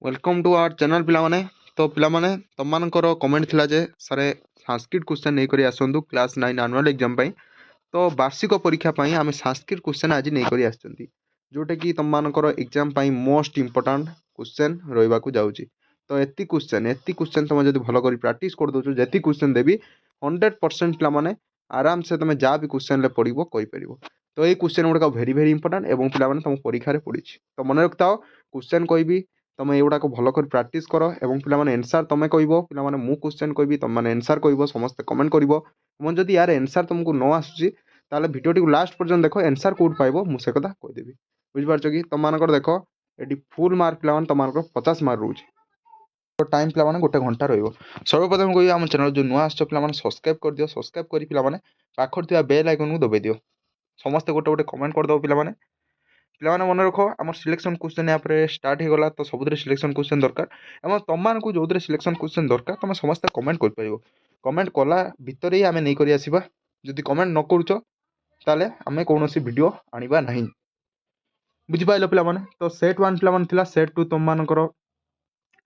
Welcome to our channel पिलामाने। तो पिलामाने तुमମାନଙ୍କର कमेंट थिला जे सारे संस्कृत क्वेश्चन नहीं करी आसंतु क्लास 9 एनुअल एग्जाम पई। तो वार्षिक परीक्षा पई आमे संस्कृत क्वेश्चन आज नहीं करी आछंती जोटा कि तुमମାନଙ୍କର एग्जाम पई मोस्ट इंपोर्टेंट क्वेश्चन रहिबा को जाउची। तो एती क्वेश्चन तुम जदी भलो करी प्रैक्टिस कर दोछु जेती क्वेश्चन देबी 100% पिलामाने आराम से तुम जा भी क्वेश्चन ले पड़िबो कहि परिबो। तो ये क्वेश्चन गुडा भेरी भेरी इंपोर्टेंट एवं पिलामाने तुम परीक्षा रे पड़िछि। तो मन रखताओ क्वेश्चन कहबी तुम एगुड़ा भल कर प्राक्ट कर और पे एनसार तुम कह पे मु क्वेश्चन कहि तुम मैंने एनसार कह समस्त कमेंट कर जदि यार एनसार तुमको न आसूसी ताले भिडियो टी लास्ट पर्यटन देख एनसार कौट पाइब मुझे कथा कहीदेवी बुझीपार कि तुम देख ये फुल मार्क पे तुम 50 मार्क रोचे। तो टाइम पे गोटे घंटा सर्वप्रथम कह आम चैनल जो नुआ आस पे सब्सक्राइब कर दियो सब्सक्राइब कर पे पाखर बेल आइकन को दबाई दियो समस्ते गोटे गोटे कमेंट करदेव पे पिलाने मन रख आम सिलेक्शन क्वेश्चन यहाँ पर स्टार्ट हो गला। तो सब सिलेक्शन क्वेश्चन दरकार एवं तुमको जो सिलेक्शन क्वेश्चन दरकार तुम समस्त कमेंट कर कमेंट कला भितर ही आम नहीं कर आसवा जदि कमेंट न करुच ताले आम कौन वीडियो आनिबा नहीं बुझिपाइल पे। तो सेट 1 पे सेट 2 तुमर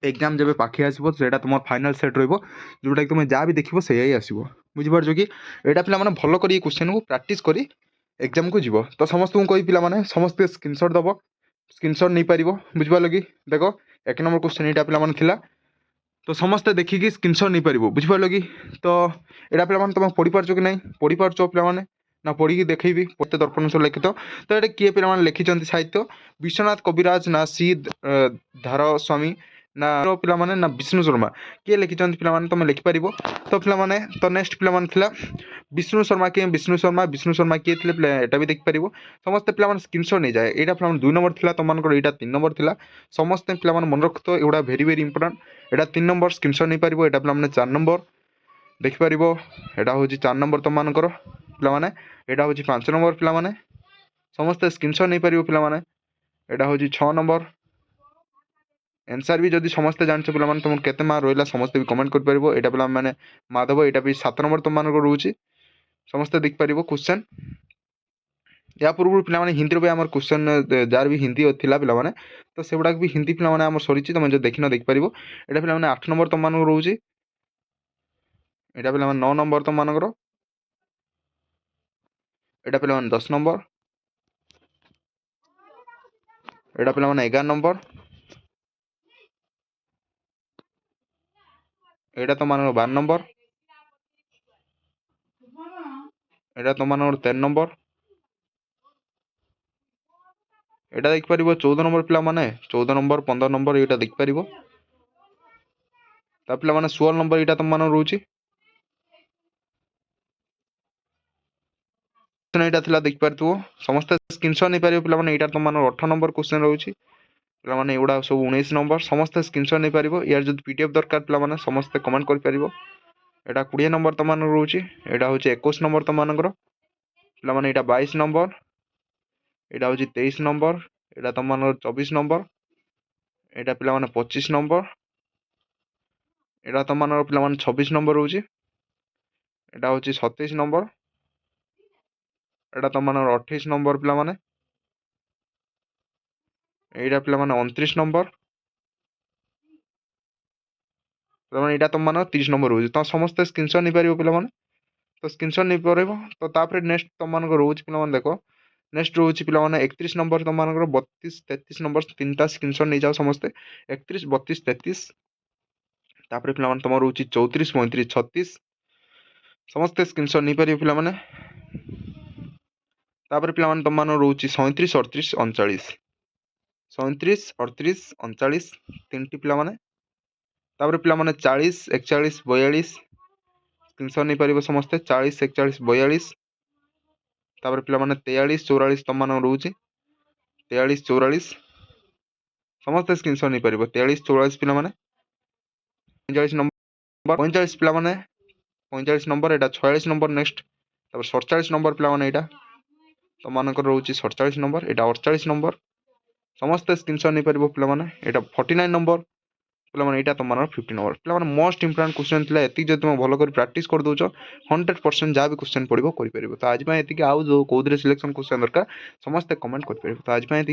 एग्जाम जब पाखे आसो सेटा तुम फाइनाल सेट रोटा कि तुम जहाँ भी देखो से आसो बुझिपार कि यहाँ पे भल कर क्वेश्चन को प्राक्ट कर एग्जाम को जीव। तो समस्त को कही पे समस्ते स्क्रीनशॉट दब स्क्रीनशॉट नहीं पार बुझिपाल कि देख 1 नंबर क्वेश्चन यहाँ पे तो समस्ते देखिकी स्क्रीनशॉट नहीं पार बुझिपाल कि। तो यहाँ पे तुम पढ़ी पार्च कि नहीं पढ़ी पार्च पे ना पढ़ी देखी प्रत्येक दर्पण सह लिखित। तो ये किए पे लिखिं साहित्य विश्वनाथ कविराज ना सी धार स्वामी ना पे ना विष्णु शर्मा किए लिखिं पे तुम लिखिपार। तो पे तो नेक्स्ट पे विष्णु शर्मा विष्णु शर्मा किए थे यहाँ भी देखिपार समस्त पे स्क्रीनशॉट नहीं जाए। यहाँ पे 2 नंबर था तुम यहाँ 3 नंबर था समस्त पे मन रख तो एगुड़ा भेरी भेरी इंपोर्टेंट यहाँ 3 नंबर स्क्रीनशॉट नहीं पार। यहाँ पे 4 नंबर देखिपार यहाँ हूँ 4 नंबर तुमको पे यहाँ हूँ 5 नंबर पे समस्त स्क्रीनशॉट नहीं पार पे यहाँ हूँ 6 नंबर एनसार भी जदि समस्ते जानते पे तुम केते मार्क रहा समस्ते भी कमेंट कर पार। यहाँ पे मैंने माधव यहाँ भी 7 नंबर तुमको रोचे समस्ते देखिपार क्वेश्चन। या पूर्व पे हिंदी भी आम क्वेश्चन जार भी हिंदी थिला पे तो से गुड़ाक भी हिंदी पे सरी तुम जो देखना देखिपार। यहाँ पे 8 नंबर तुमको रोचे यहाँ पे 9 नंबर तुमको यहाँ पे 10 नंबर यहाँ पे 11 नंबर यहाँ तुम 12 नंबर यहाँ तुम 13 नंबर यहाँ देखिपार 14 नंबर पे 14 नंबर 15 नंबर यहाँ देखिपार। पे 16 नंबर यहाँ तुम रोचे यहाँ था देखिपार समस्त स्क्रीनशॉट नहीं पार पे यहाँ तुम 18 नंबर क्वेश्चन रोचे पे एगुड़ा सब 19 नंबर समस्त स्क्रीनशॉट नहीं पार। यार जो पीडीएफ दरकार पे समस्त कमेंट कर पार। यहाँ 20 नंबर तुम रोचे यहाँ हूँ 21 नंबर तुमको पे यहाँ 22 नंबर यहाँ हूँ 23 नंबर यहाँ तुम 24 नंबर यहाँ पे 25 नंबर यहाँ तुम पे 26 नंबर रोचे यहाँ हूँ 27 नंबर यहाँ तुम 28 नंबर पे यहाँ पे 29 नंबर यहाँ तुम 30 नंबर रोचे तो समस्त स्क्रीनशॉट नहीं पार पे। तो स्क्रीनशॉट नहीं पार तो नेक्स्ट तुमको रोच पे देख नेक्स्ट रोचे पे 31 नंबर तुमको 32 33 नंबर 3टा स्क्रीनशॉट नहीं जाओ समस्ते 31 32 33 पे तुम रोचे 34 35 36 समस्ते स्क्रीनशॉट नहीं पार पे तुम रोचे 37 38 39 37 38 39 3टी पे पे 40 41 42 स्क्रीनशॉट नहीं पार समस्ते 40 41 42 पे 43 44 तुम रोचे 43 44 समस्त स्क्रीनशॉट नहीं पार 43 44 पे 45 नंबर 45 पे 45 नंबर यहाँ 46 नंबर नेक्स्ट 47 नंबर पे यहाँ तुमको रोचे 47 नंबर यहाँ 48 नंबर समस्त स्क्रीनशॉट नहीं पार पे यहाँ 49 नंबर पे यहाँ तुम 50 नंबर पे मोस्ट इंपोर्टेंट क्वेश्चन था ये तुम भल कर प्राक्ट कर दौच 100% जहाँ भी क्वेश्चन पड़ो कर। तो आज ये आउ जो कौन सिलेक्शन क्वेश्चन दरकार समस्त कमेंट कर। तो आज